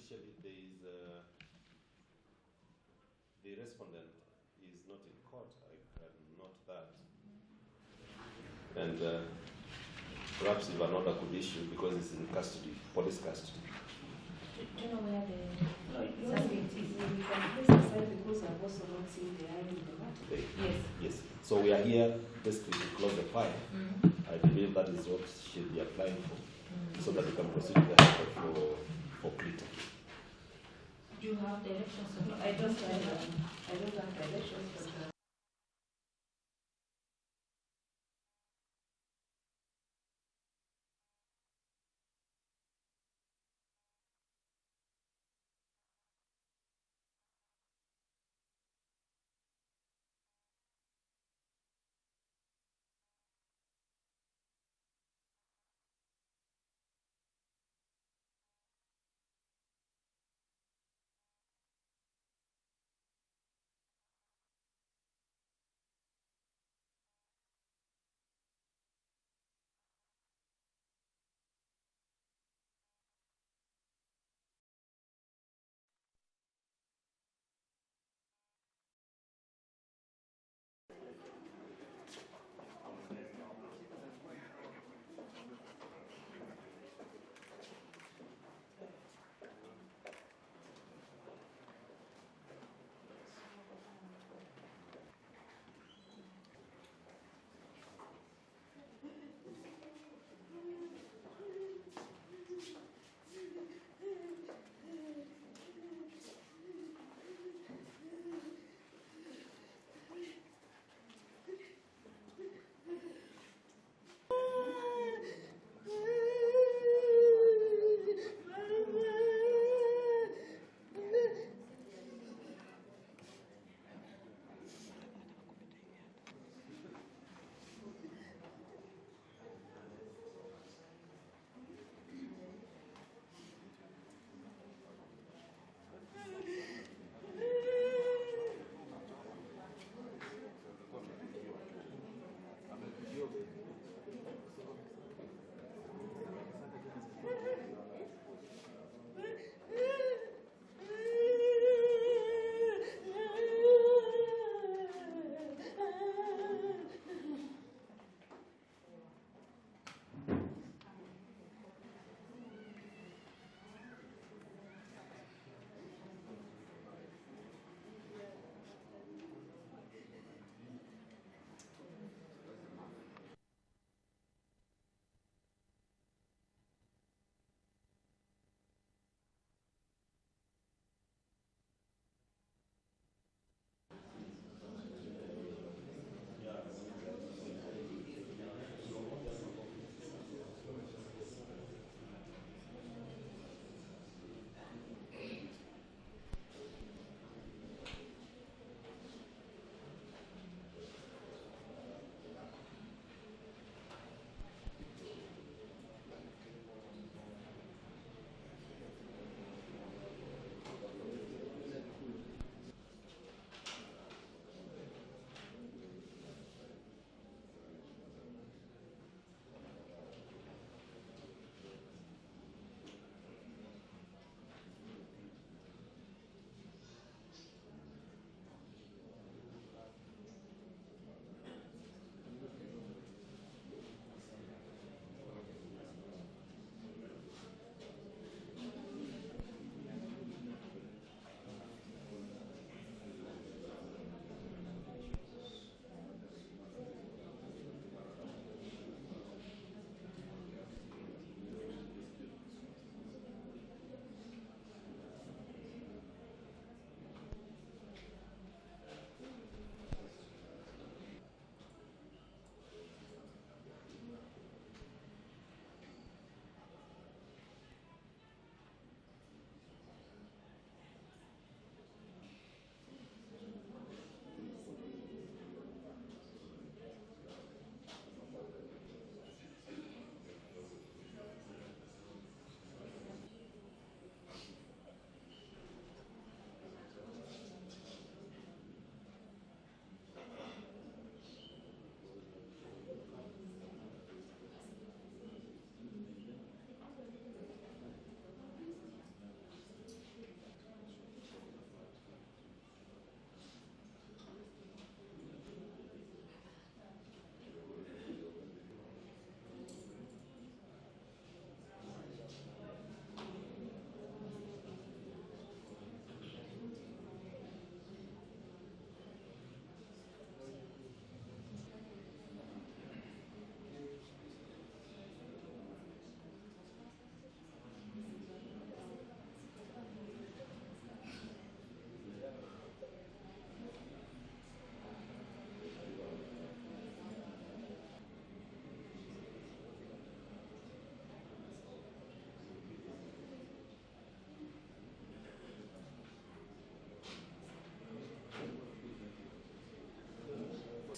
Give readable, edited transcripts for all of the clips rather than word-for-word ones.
officially there is the respondent is not in court. I can note that. And perhaps if an order could issue because it's in custody, police custody. Do you know where the suspect is? We can place aside because I've also not seen the eye in the matter. Yes. Yes. So we are here basically to close the file. I believe that is what she'll be applying for, so that we can proceed with the high court for plea. Do you have directions? I don't have directions. But,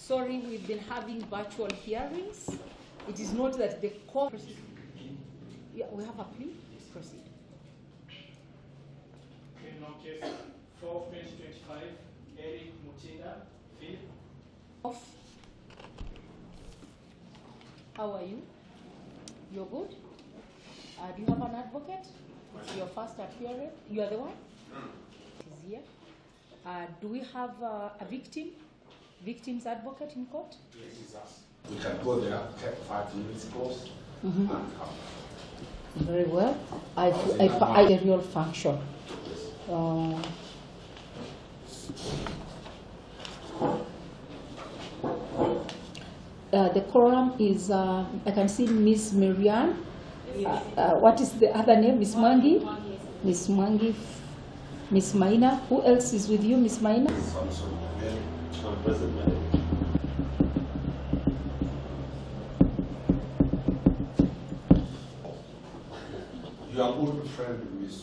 sorry, we've been having virtual hearings. It is not that the court... Yeah, we have a plea. Proceed. Criminal case 4/2025, Eric Mutinda, Philip. Off. How are you? You're good? Do you have an advocate? It's your first appearance. You are the one? Is here. Do we have a victim? Victim's advocate in court? Yes, it's us. We can go there, take 5 minutes close, and come. Very well. I aerial function. The quorum is, I can see Miss Marianne. What is the other name? Miss Mangi? Miss Mangi. Miss Maina. Who else is with you, Miss Maina? I'm present, madam. Your good friend, Miss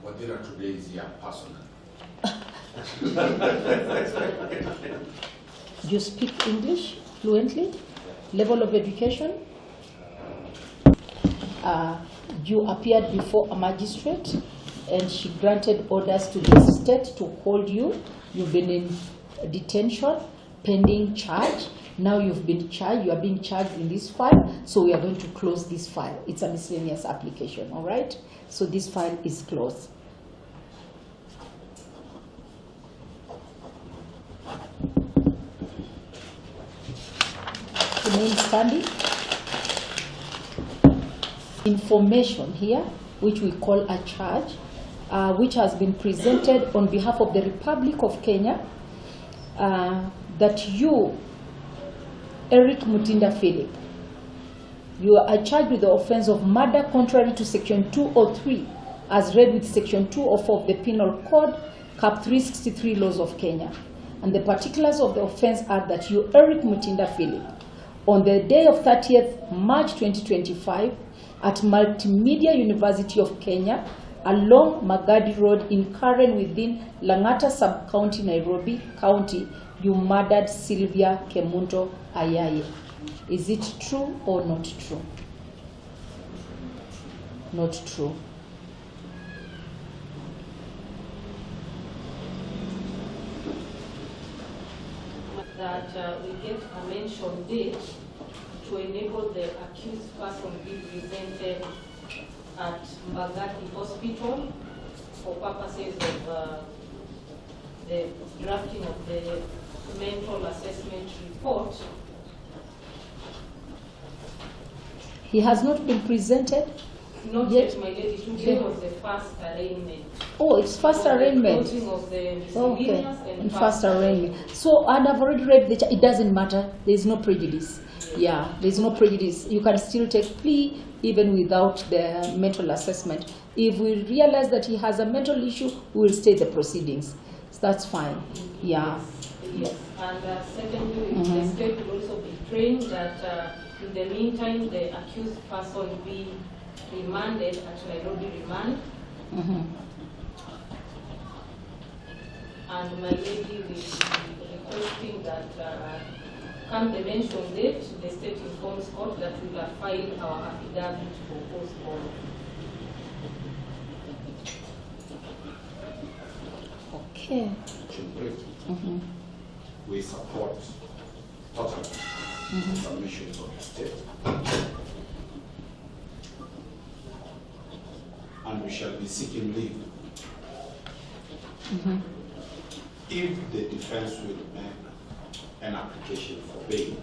Wadira, today is here personally. You speak English fluently? Level of education? You appeared before a magistrate and she granted orders to the state to hold you. You've been in detention, pending charge. Now you've been charged, you are being charged in this file, so we are going to close this file. It's a miscellaneous application, all right? So this file is closed. Remain standing. Information here, which we call a charge, which has been presented on behalf of the Republic of Kenya, that you, Eric Mutinda Philip, you are charged with the offense of murder contrary to Section 203, as read with Section 204 of the Penal Code, Cap 363 laws of Kenya. And the particulars of the offense are that you, Eric Mutinda Philip, on the day of 30th March 2025, at Multimedia University of Kenya, along Magadi Road in Karen within Langata Sub-County, Nairobi County, you murdered Sylvia Kemunto Ayaye. Is it true or not true? Not true. That we get a mention date to enable the accused person be presented at Mbagati Hospital for purposes of the drafting of the mental assessment report. He has not been presented? Not yet, my lady. Today was the first arraignment. Oh, it's first arraignment. The closing of the Okay, misdemeanors and first arraignment. So, and I've already read the it doesn't matter. There is no prejudice. Yeah, there is no prejudice. You can still take plea even without the mental assessment. If we realize that he has a mental issue, we will stay the proceedings. So that's fine. Yeah. Yes. And secondly, the state will also be trained that in the meantime, the accused person be remanded at Nairobi remand. And my lady will be requesting that come the mentioned date, the state informs court that we will file our affidavit for postpone. Okay. We support totally submissions of the state. And we shall be seeking leave. If the defense will make an application for bail,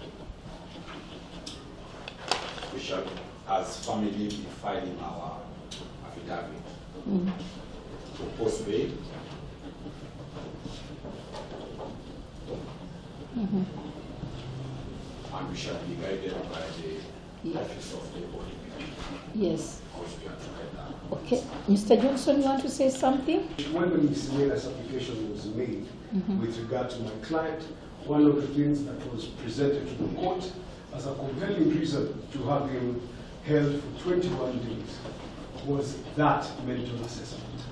we shall, as family, be filing our affidavit for post bail. And we shall be guided by the office of the body. Yes. Okay. Mr. Johnson, you want to say something? When the miscellaneous application was made with regard to my client, one of the things that was presented to the court as a compelling reason to have him held for 21 days was that mental assessment.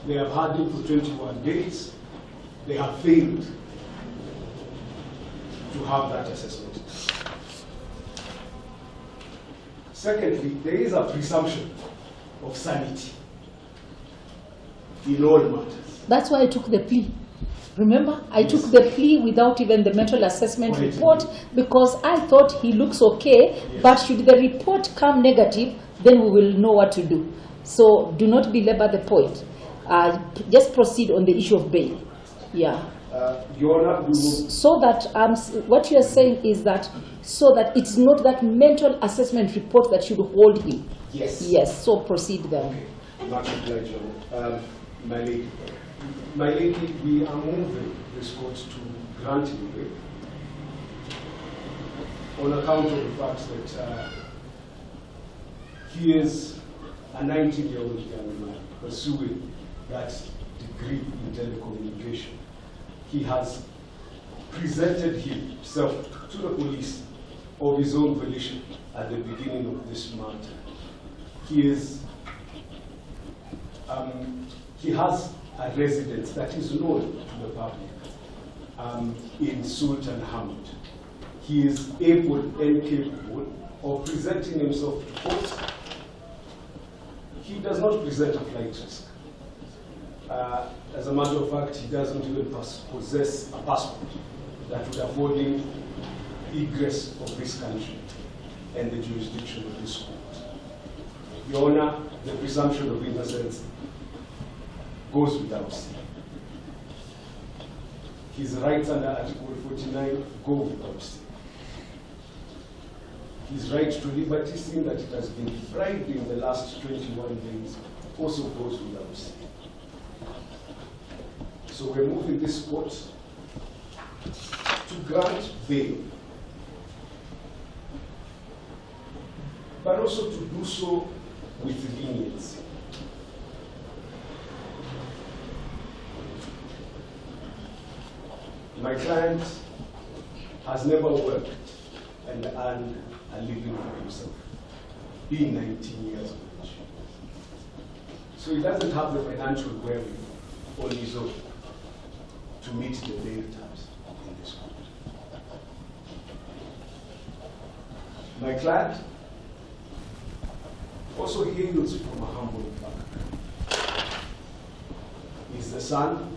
They have had him for 21 days. They have failed. to have that assessment. Secondly, there is a presumption of sanity in all matters. That's why I took the plea. Remember, I took the plea without even the mental assessment report because I thought he looks okay, but should the report come negative, then we will know what to do. So do not belabor the point. Just proceed on the issue of bail. Yeah. Your Honor, so that what you are saying is that so that it's not that mental assessment report that should hold him. Yes. Yes. So proceed then. Okay. Much obliged, Your Honor. My lady, we are moving this court to grant him bail on account of the fact that he is a 19-year-old young man pursuing that degree in telecommunication. He has presented himself to the police of his own volition at the beginning of this matter. He has a residence that is known to the public in Sultan Hamid. He is able and capable of presenting himself to court. He does not present a flight risk. As a matter of fact, he doesn't even possess a passport that would afford him egress of this country and the jurisdiction of this court. Your Honor, the presumption of innocence goes without saying. His rights under Article 49 go without saying. His right to liberty, seeing that it has been deprived in the last 21 days, also goes without saying. So we're moving this court to grant bail, but also to do so with leniency. My client has never worked and earned a living for himself, being 19 years of age. So he doesn't have the financial wherewithal on his own to meet the bail terms in this court. My client also hails from a humble background. He's the son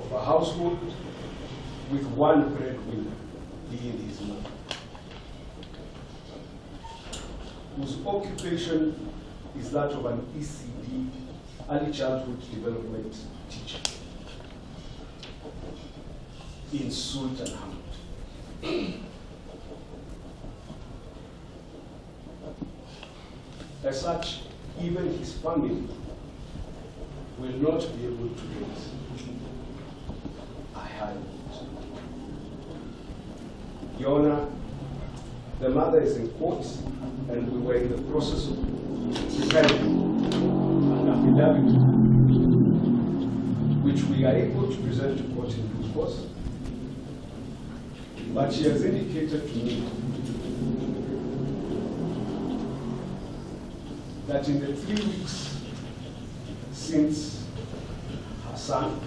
of a household with one breadwinner, being his mother, whose occupation is that of an ECD, early childhood development teacher, in Sultan Hamid. As such, even his family will not be able to raise a hand. Your Honor, the mother is in court, and we were in the process of preparing an affidavit, which we are able to present to court in due course. But she has indicated to me that in the 3 weeks since her son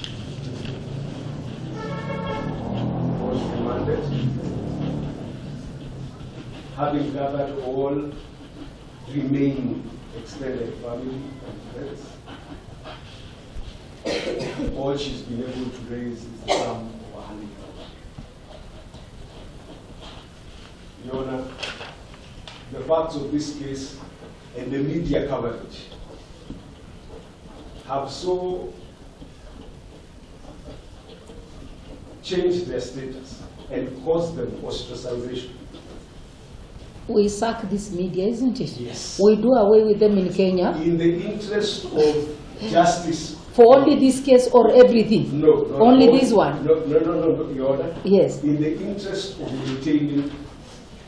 was remanded, having gathered all remaining extended family and friends, all she's been able to raise is the sum of 100,000. Your Honor, the facts of this case and the media coverage have so changed their status and caused them ostracization. We sack this media, isn't it? Yes. We do away with them in Kenya. In the interest of justice. For only this case or everything? No. Only this one? No, Your Honor. Yes. In the interest of maintaining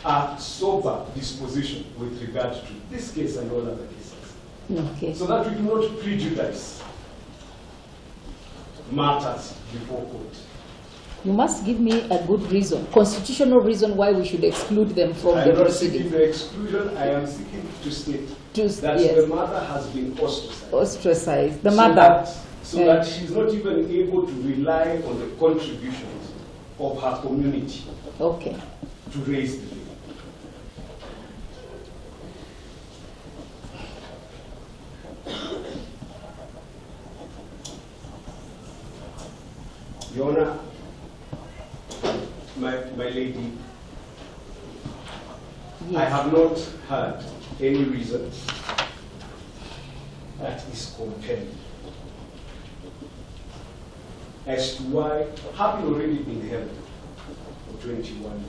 a sober disposition with regard to this case and all other cases. Okay. So that we do not prejudice matters before court. You must give me a good reason, constitutional reason why we should exclude them from the I am not proceeding. seeking the exclusion, I am seeking to state that yes. the mother has been ostracized. Ostracized. The mother. So that she's not even able to rely on the contributions of her community Okay. to raise the bill. Your Honor, my lady, Yes. I have not heard any reason that is compelling as to why, having already been held for 21 days,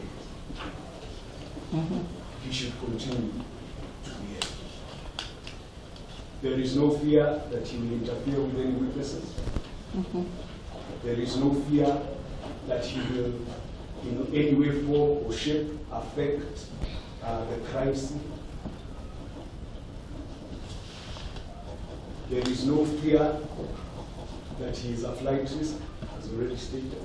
he should continue to be held. There is no fear that he will interfere with any witnesses. There is no fear that he will, in any way, form, or shape, affect the crime scene. There is no fear that he is a flight risk, as already stated.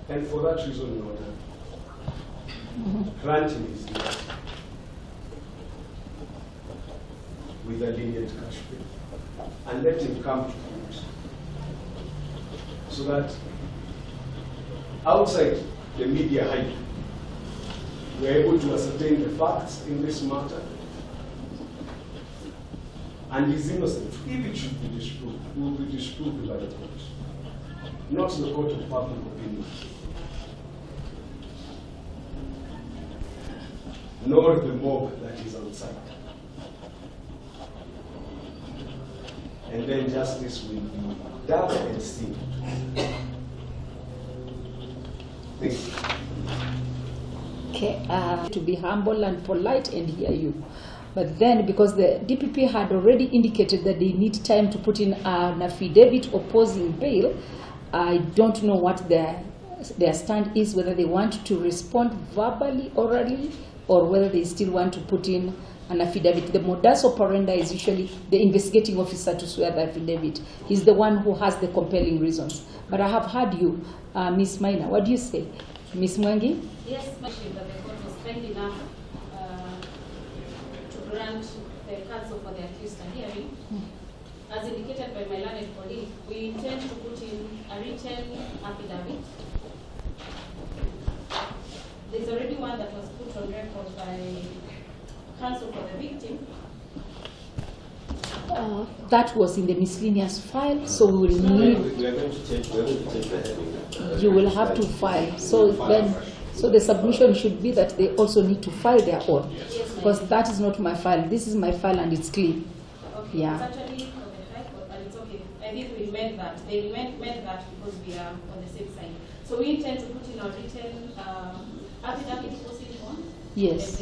And for that reason, Your Honor, granting his death with a lenient cash bail, and let him come to court, so that outside the media hype, we are able to ascertain the facts in this matter, and his innocence, if it should be disproved, will be disproved by the court, not the court of public opinion, nor the mob that is outside. And then justice will be done and seen. Thank you. Okay, to be humble and polite and hear you. But then, because the DPP had already indicated that they need time to put in an affidavit opposing bail, I don't know what their stand is, whether they want to respond verbally, orally, or whether they still want to put in an affidavit. The modus operandi is usually the investigating officer to swear the affidavit. He's the one who has the compelling reasons. But I have heard you, Ms. Maina. What do you say? Ms. Mwangi? Yes, especially that the court was kind enough to grant the counsel for the accused a hearing. As indicated by my learned colleague, we intend to put in a written affidavit. There's already one that was put on record by counsel for the victim. That was in the miscellaneous file, so we will need. We are going to change the heading. You will have to file. So then, so the submission should be that they also need to file their own, because that is not my file. This is my file, and it's clean. Okay. Yeah. It's actually for the High Court, but it's okay. I think we meant that. They meant that because we are on the same side. So we intend to put in our written affidavit proceeding on. Yes.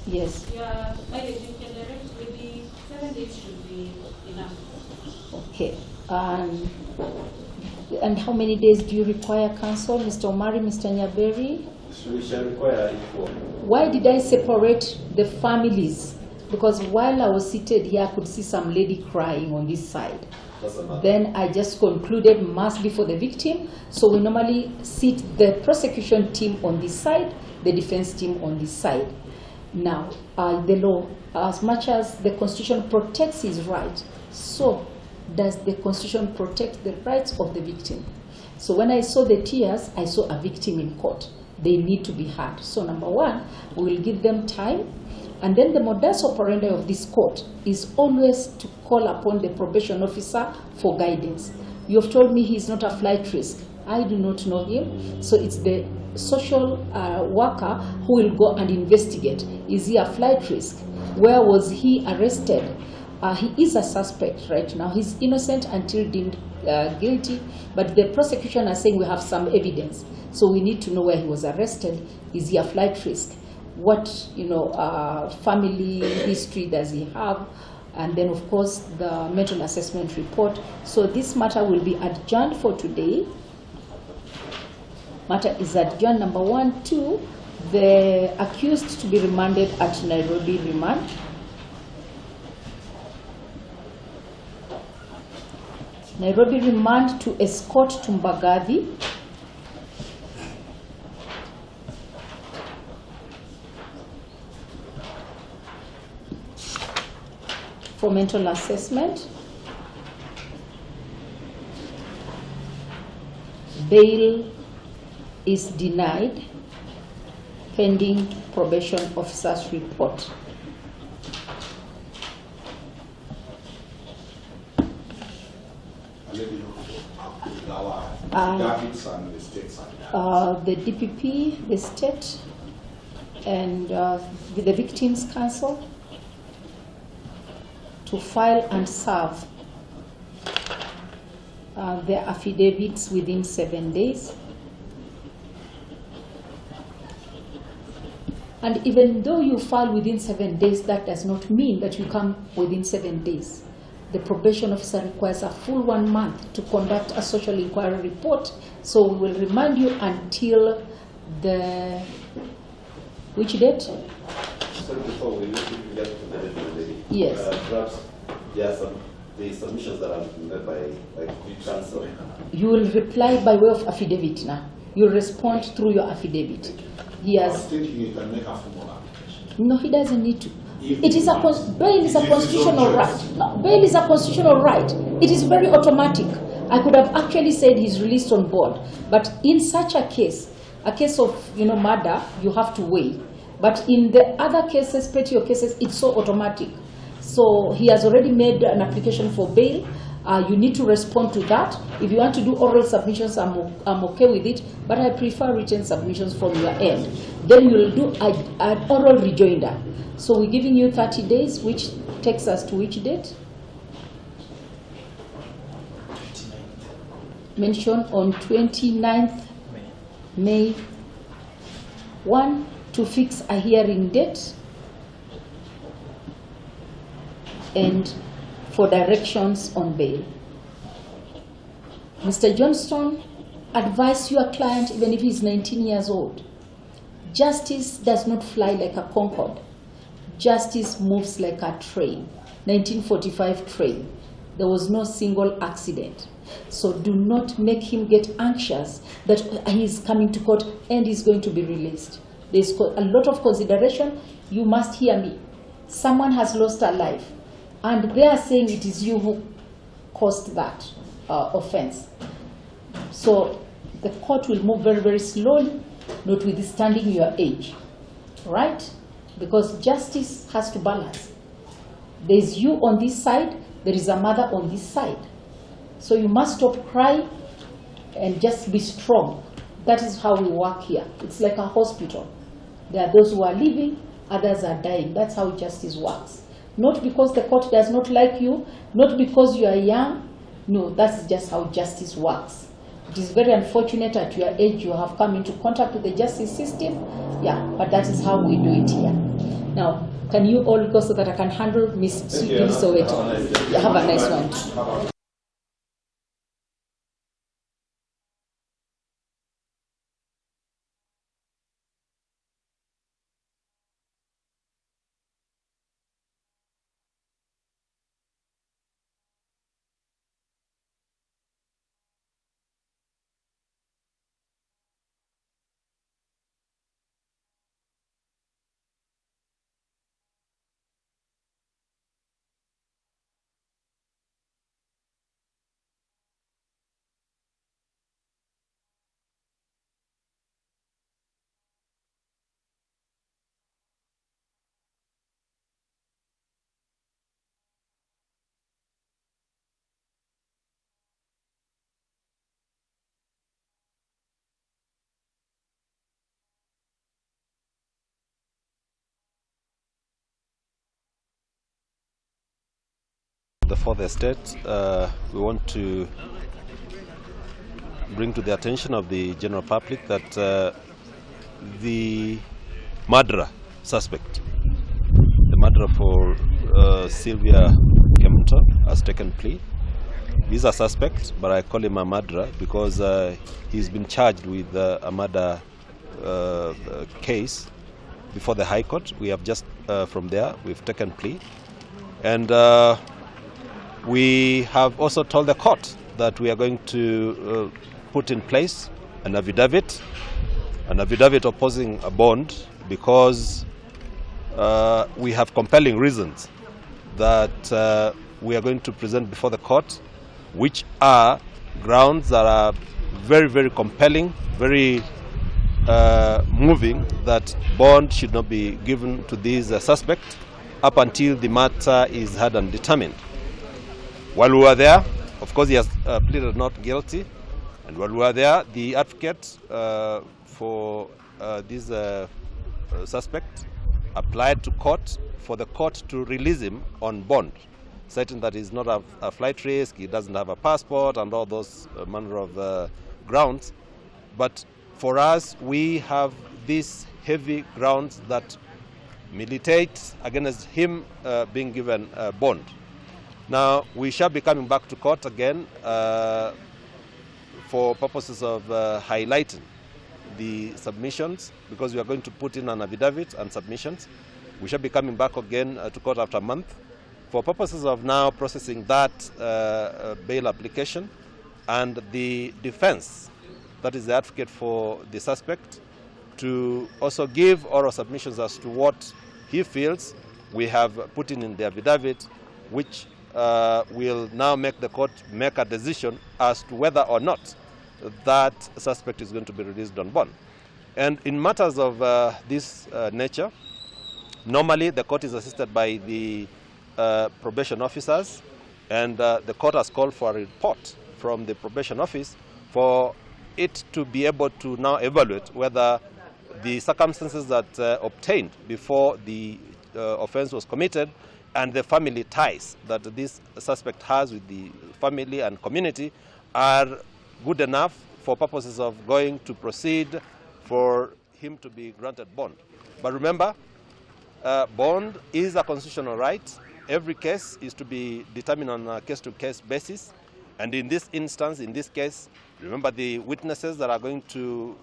Yes. Your mileage you can direct maybe 7 days should be enough. Okay. And how many days do you require, counsel? Mr. Omari, Mr. Nyaberi? So we shall require it for. Why did I separate the families? Because while I was seated here, I could see some lady crying on this side. Then I just concluded must be for the victim. So we normally sit the prosecution team on this side, the defense team on this side. Now, the law, as much as the Constitution protects his right, so does the Constitution protect the rights of the victim. So when I saw the tears, I saw a victim in court. They need to be heard. So number one, we will give them time. And then the modus operandi of this court is always to call upon the probation officer for guidance. You have told me he is not a flight risk. I do not know him. So it's the social worker who will go and investigate. Is he a flight risk? Where was he arrested? He is a suspect right now. He's innocent until deemed guilty. But the prosecution are saying we have some evidence. So we need to know where he was arrested. Is he a flight risk? What, family history does he have? And then, of course, the mental assessment report. So this matter will be adjourned for today. Matter is adjourned. Number 1, 2, the accused to be remanded at Nairobi remand. Nairobi remand to escort to Mbagathi. For mental assessment. bail is denied pending probation officer's report. The DPP, the state, and the victims' counsel to file and serve their affidavits within 7 days. And even though you file within 7 days, that does not mean that you come within 7 days. The probation officer requires a full 1 month to conduct a social inquiry report. So we will remand you until the, which date? So before we get to the deadline, Yes. Perhaps there are the submissions that are made by Counsel. You will reply by way of affidavit now. You will respond through your affidavit. He I was has, thinking you can make a formal application. no, he doesn't need to. If It is you a want. bail is a It is constitutional his own right. choice. No, bail is a constitutional right. It is very automatic. I could have actually said he's released on bond, but in such a case of murder, you have to wait. But in the other cases, petty cases, it's so automatic. So he has already made an application for bail. You need to respond to that. If you want to do oral submissions, I'm okay with it, but I prefer written submissions from your end. Then you will do an oral rejoinder. So we're giving you 30 days, which takes us to which date? Mentioned on 29th May 1 to fix a hearing date and for directions on bail. Mr. Johnston, advise your client, even if he's 19 years old. Justice does not fly like a Concorde. Justice moves like a train. 1945 train. There was no single accident. So do not make him get anxious that he's coming to court and he's going to be released. There's a lot of consideration. You must hear me. Someone has lost a life, and they are saying it is you who caused that offense. So the court will move very, very slowly, notwithstanding your age, right? Because justice has to balance. There's you on this side, there is a mother on this side. So you must stop crying and just be strong. That is how we work here. It's like a hospital. There are those who are living, others are dying. That's how justice works. Not because the court does not like you, not because you are young. No, that's just how justice works. It is very unfortunate at your age you have come into contact with the justice system. Yeah, but that is how we do it here. Now, can you all go so that I can handle Miss Sylvia Soweto? Yeah, have a nice one. The fourth estate, we want to bring to the attention of the general public that the murderer suspect, the murderer for Sylvia Kemunto, has taken plea. He's a suspect, but I call him a murderer because he's been charged with a murder case before the High Court. We have just from there, we've taken plea. And we have also told the court that we are going to put in place an affidavit opposing a bond because we have compelling reasons that we are going to present before the court, which are grounds that are very, very compelling, very moving that bond should not be given to this suspect up until the matter is heard and determined. While we were there, of course, he has pleaded not guilty, and while we were there, the advocate for this suspect applied to court for the court to release him on bond, citing that he's not a flight risk, he doesn't have a passport, and all those manner of grounds. But for us, we have these heavy grounds that militate against him being given bond. Now, we shall be coming back to court again for purposes of highlighting the submissions, because we are going to put in an affidavit and submissions. We shall be coming back again to court after a month for purposes of now processing that bail application, and the defense, that is the advocate for the suspect, to also give oral submissions as to what he feels we have put in the affidavit, which will now make the court make a decision as to whether or not that suspect is going to be released on bond. And in matters of this nature, normally the court is assisted by the probation officers, and the court has called for a report from the probation office for it to be able to now evaluate whether the circumstances that obtained before the offense was committed and the family ties that this suspect has with the family and community are good enough for purposes of going to proceed for him to be granted bond. But remember, bond is a constitutional right. Every case is to be determined on a case-to-case basis. And in this instance, in this case, remember the witnesses that are going to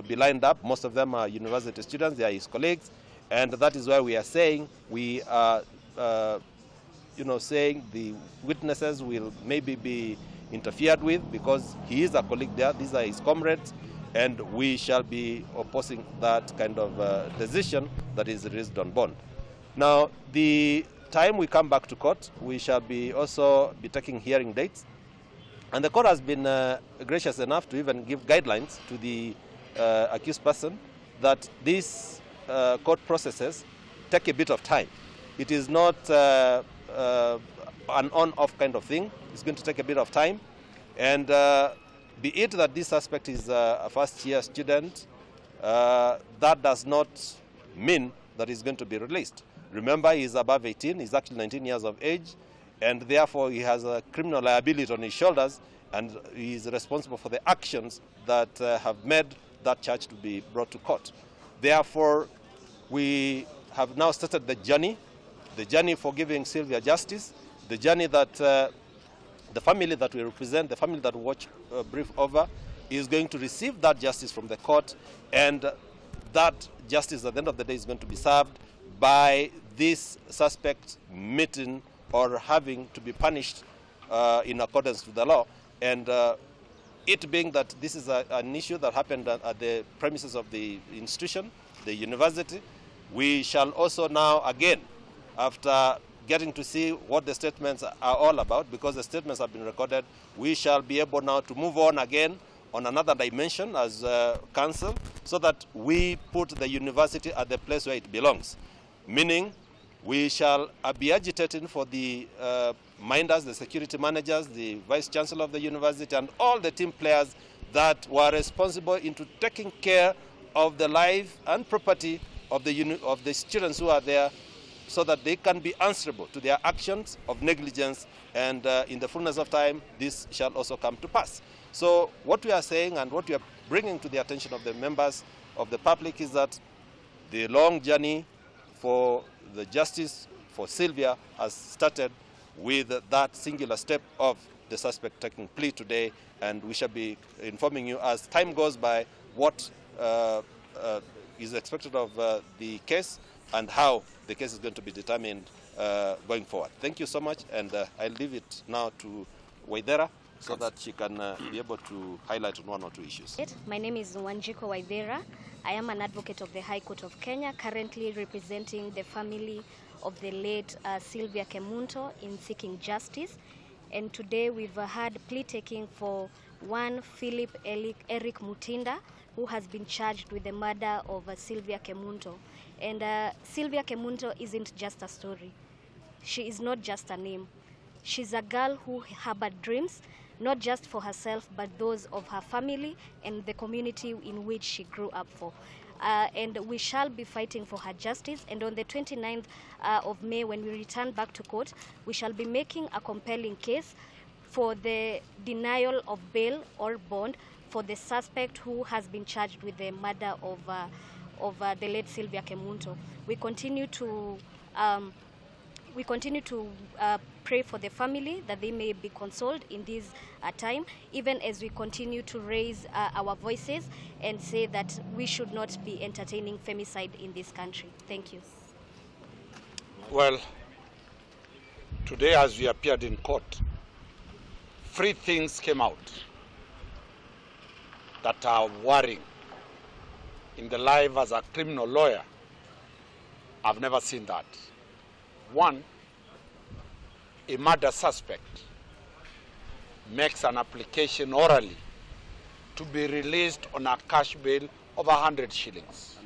be lined up, most of them are university students, they are his colleagues, and that is why we are saying we are saying the witnesses will maybe be interfered with because he is a colleague there, these are his comrades, and we shall be opposing that kind of decision that is released on bond. Now, the time we come back to court, we shall be also be taking hearing dates, and the court has been gracious enough to even give guidelines to the accused person that these court processes take a bit of time. It is not an on-off kind of thing. It's going to take a bit of time. And be it that this suspect is a first-year student, that does not mean that he's going to be released. Remember, he's above 18. He's actually 19 years of age. And therefore, he has a criminal liability on his shoulders, and he is responsible for the actions that have made that charge to be brought to court. Therefore, we have now started the journey for giving Sylvia justice, the journey that the family that we represent, the family that we watch brief over, is going to receive that justice from the court, and that justice at the end of the day is going to be served by this suspect meeting or having to be punished in accordance with the law. And it being that this is an issue that happened at the premises of the institution, the university, we shall also now again, after getting to see what the statements are all about, because the statements have been recorded, we shall be able now to move on again on another dimension as counsel, so that we put the university at the place where it belongs. Meaning, we shall be agitating for the minders, the security managers, the vice chancellor of the university, and all the team players that were responsible into taking care of the life and property of the students who are there, so that they can be answerable to their actions of negligence, and in the fullness of time, this shall also come to pass. So what we are saying and what we are bringing to the attention of the members of the public is that the long journey for the justice for Sylvia has started with that singular step of the suspect taking plea today, and we shall be informing you as time goes by what is expected of the case and how the case is going to be determined going forward. Thank you so much, and I'll leave it now to Waithera so that she can be able to highlight on one or two issues. My name is Wanjiko Waithera. I am an advocate of the High Court of Kenya, currently representing the family of the late Sylvia Kemunto in seeking justice. And today we've had plea taking for One, Eric Mutinda, who has been charged with the murder of Sylvia Kemunto. And Sylvia Kemunto isn't just a story. She is not just a name. She's a girl who harbored dreams, not just for herself, but those of her family and the community in which she grew up for. And we shall be fighting for her justice. And on the 29th of May, when we return back to court, we shall be making a compelling case for the denial of bail or bond for the suspect who has been charged with the murder of the late Sylvia Kemunto. We continue to pray for the family that they may be consoled in this time, even as we continue to raise our voices and say that we should not be entertaining femicide in this country. Thank you. Well, today as we appeared in court, 3 things came out that are worrying. In the life as a criminal lawyer, I've never seen that. 1, a murder suspect makes an application orally to be released on a cash bail of 100 shillings.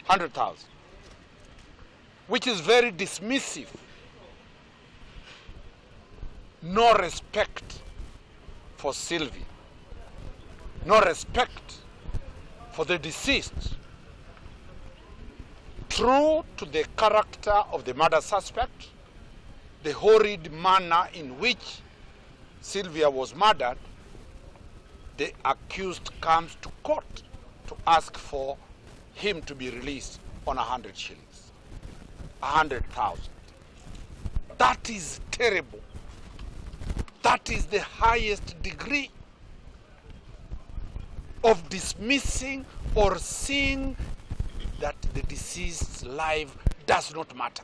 100,000. Which is very dismissive. No respect for Sylvia. No respect for the deceased. True to the character of the murder suspect, the horrid manner in which Sylvia was murdered, the accused comes to court to ask for him to be released on 100 shillings. 100,000. That is terrible. That is the highest degree of dismissing or seeing that the deceased's life does not matter.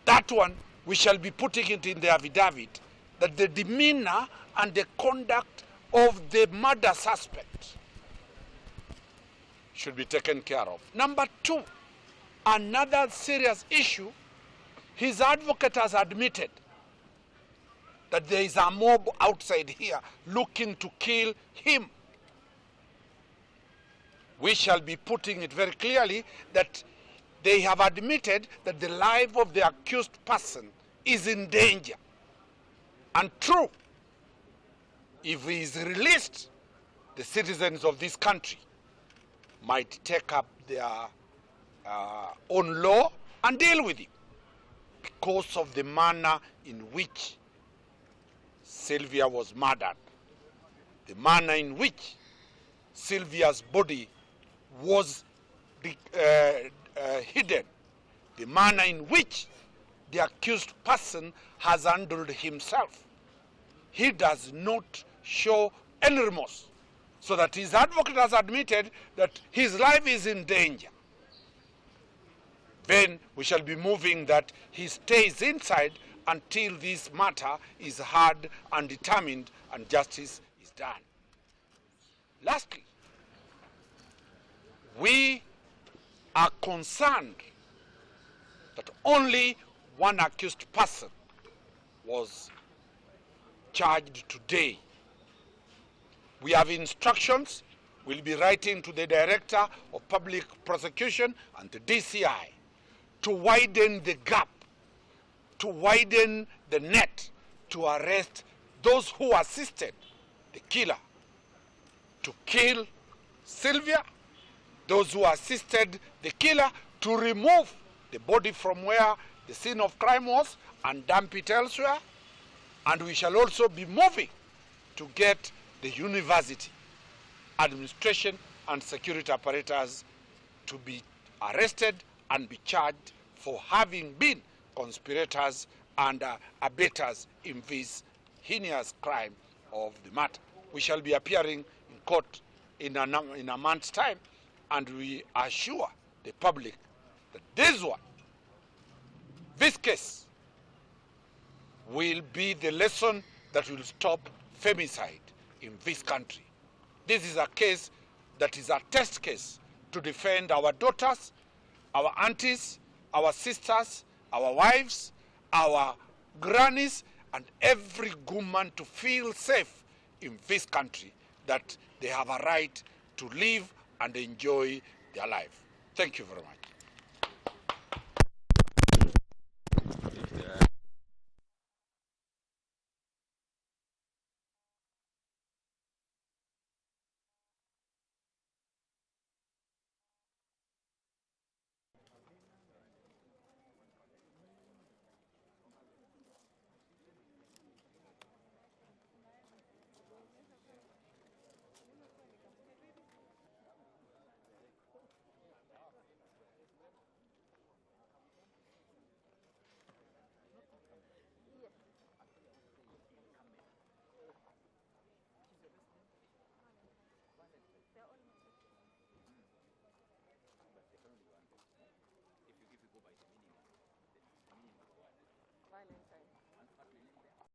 That one, we shall be putting it in the affidavit, that the demeanor and the conduct of the murder suspect should be taken care of. Number 2, another serious issue, his advocate has admitted that there is a mob outside here looking to kill him. We shall be putting it very clearly that they have admitted that the life of the accused person is in danger. And true, if he is released, the citizens of this country might take up their own law and deal with him because of the manner in which Sylvia was murdered, the manner in which Sylvia's body was hidden, the manner in which the accused person has handled himself. He does not show any remorse, so that his advocate has admitted that his life is in danger. Then we shall be moving that he stays inside until this matter is heard and determined and justice is done. Lastly, we are concerned that only one accused person was charged today. We have instructions. We'll be writing to the Director of Public Prosecution and the DCI to widen the gap, to widen the net, to arrest those who assisted the killer to kill Sylvia, those who assisted the killer to remove the body from where the scene of crime was and dump it elsewhere. And we shall also be moving to get the university, administration and security apparatus to be arrested and be charged for having been conspirators and abettors in this heinous crime of the matter. We shall be appearing in court in a month's time, and we assure the public that this case will be the lesson that will stop femicide in this country. This is a case that is a test case to defend our daughters, our aunties, our sisters, our wives, our grannies, and every woman to feel safe in this country, that they have a right to live and enjoy their life. Thank you very much.